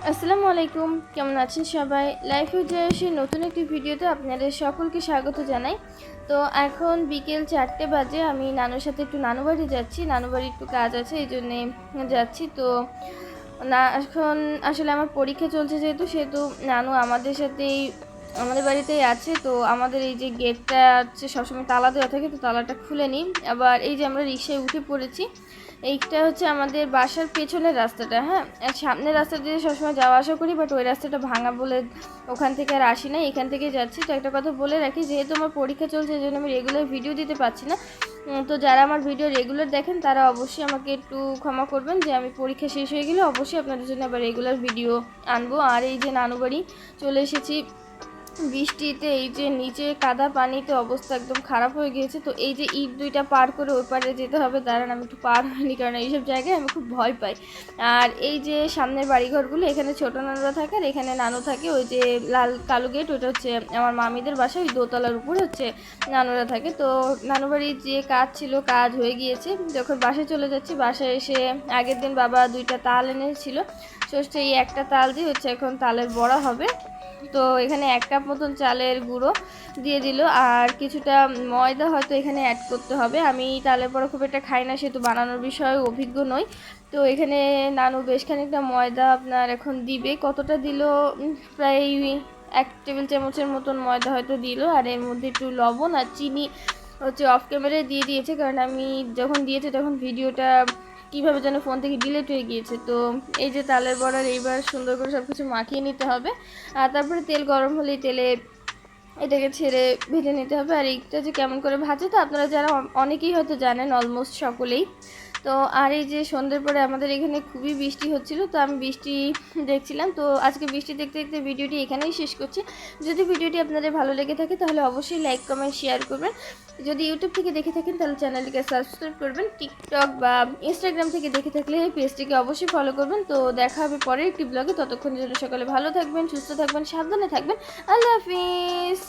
আসসালামু আলাইকুম, কেমন আছেন সবাই? লাইফ উইথ জায়েশের নতুন একটি ভিডিওতে আপনাদের সকলকে স্বাগত জানাই। তো এখন বিকেল 4টে বাজে। আমি নানুর সাথে একটু নানু বাড়ি যাচ্ছি। নানু বাড়ি একটু কাজ আছে, এই জন্যে যাচ্ছি। তো না, এখন আসলে আমার পরীক্ষা চলছে সেহেতু নানু আমাদের বাড়িতেই আছে। তো আমাদের এই যে গেটটা হচ্ছে সবসময় তালা দেওয়া থাকে, তো তালাটা খুলে নিই। আবার এই যে আমরা রিকশায় উঠে পড়েছি, এইটা হচ্ছে আমাদের বাসার পেছনের রাস্তাটা। হ্যাঁ, আর সামনের রাস্তা দিয়ে সবসময় যাওয়া আসা করি, বাট ওই রাস্তাটা ভাঙা বলে ওখান থেকে আর আসি না, এখান থেকে যাচ্ছি। তো একটা কথা বলে রাখি, যেহেতু আমার পরীক্ষা চলছে এই জন্য আমি রেগুলার ভিডিও দিতে পারছি না। তো যারা আমার ভিডিও রেগুলার দেখেন তারা অবশ্যই আমাকে একটু ক্ষমা করবেন, যে আমি পরীক্ষা শেষ হয়ে গেলে অবশ্যই আপনাদের জন্য আবার রেগুলার ভিডিও আনবো। আর এই যে নানু বাড়ি চলে এসেছি বৃষ্টিতে, এই যে নিচে কাদা পানিতে অবস্থা একদম খারাপ হয়ে গিয়েছে। তো এই যে ইট দুইটা পার করে ওই পারে যেতে হবে, দাঁড়ান আমি একটু পার হয়নি, কারণ এইসব জায়গায় আমি খুব ভয় পাই। আর এই যে সামনের বাড়িঘরগুলো, এখানে ছোটো নানুরা থাকে আর এখানে নানু থাকে। ওই যে লাল কালো গেট, ওইটা হচ্ছে আমার মামিদের বাসা, ওই দোতলার উপরে হচ্ছে নানুরা থাকে। তো নানু বাড়ির যে কাজ ছিল, কাজ হয়ে গিয়েছে। যখন বাসায় চলে যাচ্ছি, বাসায় এসে আগের দিন বাবা 2টা তাল এনেছিল, এই একটা তাল দিয়ে হচ্ছে এখন তালের বড়া হবে। তো এখানে 1 কাপ মতন চালের গুঁড়ো দিয়ে দিল, আর কিছুটা ময়দা হয়তো এখানে অ্যাড করতে হবে। আমি তালের বড়া খুব একটা খাই না, সেহেতু বানানোর বিষয়ে অভিজ্ঞ নই। তো এখানে নানু বেশ খানিকটা ময়দা আপনার এখন দিবে। কতটা দিল, প্রায় 1 টেবিল চামচের মতন ময়দা হয়তো দিল। আর এর মধ্যে একটু লবণ আর চিনি হচ্ছে অফ ক্যামেরায় দিয়ে দিয়েছে, কারণ আমি যখন দিয়েছে তখন ভিডিওটা কীভাবে যেন ফোন থেকে ডিলিট হয়ে গিয়েছে। তো এই যে তালের বড়ার এইবার সুন্দর করে সব কিছু মাখিয়ে নিতে হবে। আর তারপরে তেল গরম হলেই তেলে এটাকে ছেড়ে ভেজে নিতে হবে। আর এইটা যে কেমন করে ভাজে, তো আপনারা যারা অনেকেই হয়তো জানেন, অলমোস্ট সকলেই। তো আর এই যে সন্ধ্যের পরে আমাদের এখানে খুবই বৃষ্টি হচ্ছিল, তো আমি বৃষ্টি দেখছিলাম। তো আজকে বৃষ্টি দেখতে দেখতে ভিডিওটি এখানেই শেষ করছি। যদি ভিডিওটি আপনাদের ভালো লেগে থাকে তাহলে অবশ্যই লাইক কমেন্ট শেয়ার করবেন। যদি ইউটিউব থেকে দেখে থাকেন তাহলে চ্যানেলটিকে সাবস্ক্রাইব করবেন। টিকটক বা ইনস্টাগ্রাম থেকে দেখে থাকলে পেজটিকে অবশ্যই ফলো করবেন। তো দেখা হবে পরের একটি ব্লগে। ততক্ষণের জন্য সকালে ভালো থাকবেন, সুস্থ থাকবেন, সাবধানে থাকবেন। আল্লাহ হাফিজ।